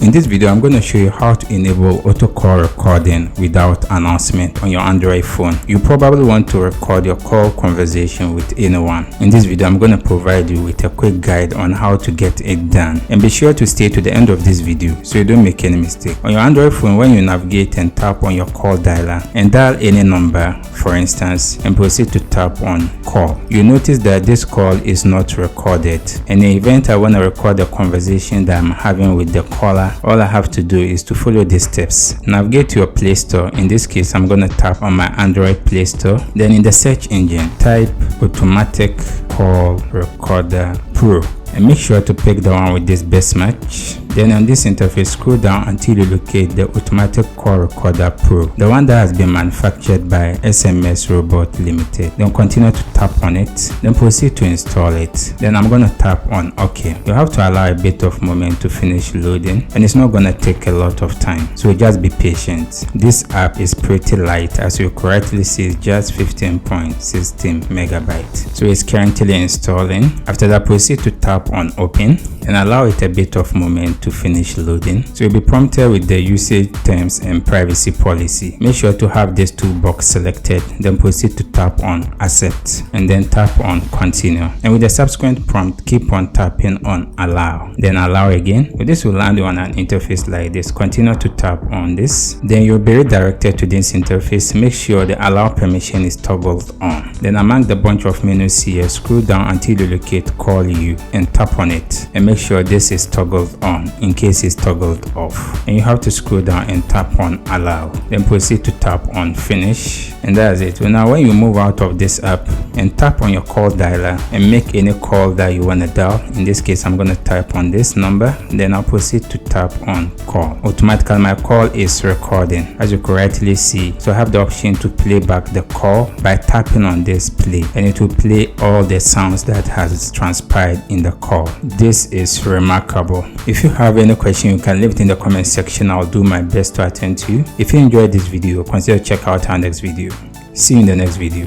In this video, I'm going to show you how to enable auto call recording without announcement on your Android phone. You probably want to record your call conversation with anyone. In this video, I'm going to provide you with a quick guide on how to get it done. And be sure to stay to the end of this video so you don't make any mistake. On your Android phone, when you navigate and tap on your call dialer and dial any number, for instance, and proceed to tap on call, you notice that this call is not recorded. In the event I want to record the conversation that I'm having with the caller, all I have to do is to follow these steps. Navigate to your Play Store. In this case, I'm going to tap on my Android Play Store. Then in the search engine, type Automatic Call Recorder Pro. And make sure to pick the one with this best match. Then on this interface, scroll down until you locate the Automatic Call Recorder Pro, the one that has been manufactured by SMS Robot Limited. Then continue to tap on it, then proceed to install it. Then I'm going to tap on OK. You have to allow a bit of moment to finish loading, and it's not going to take a lot of time, so just be patient. This app is pretty light, as you correctly see, it's just 15.16 megabytes. So it's currently installing. After that, proceed to tap on Open and allow it a bit of moment to finish loading. So you'll be prompted with the usage terms and privacy policy. Make sure to have this toolbox selected, then proceed to tap on Accept and then tap on Continue. And with the subsequent prompt, keep on tapping on Allow, then allow again. With this will land you on an interface like this. Continue to tap on this, then you'll be redirected to this interface. Make sure the allow permission is toggled on. Then among the bunch of menus here, scroll down until you locate Call You and tap on it, and make sure this is toggled on in case it's toggled off. And you have to scroll down and tap on Allow, then proceed to tap on Finish, and that's it. Well, now when you move out of this app and tap on your call dialer and make any call that you want to dial, in this case I'm going to type on this number, then I'll proceed to tap on Call. Automatically my call is recording, as you correctly see. So I have the option to play back the call by tapping on this play, and it will play all the sounds that has transpired in the call. This is remarkable. If you have any question, you can leave it in the comment section. I'll do my best to attend to you. If you enjoyed this video, consider check out our next video. See you in the next video.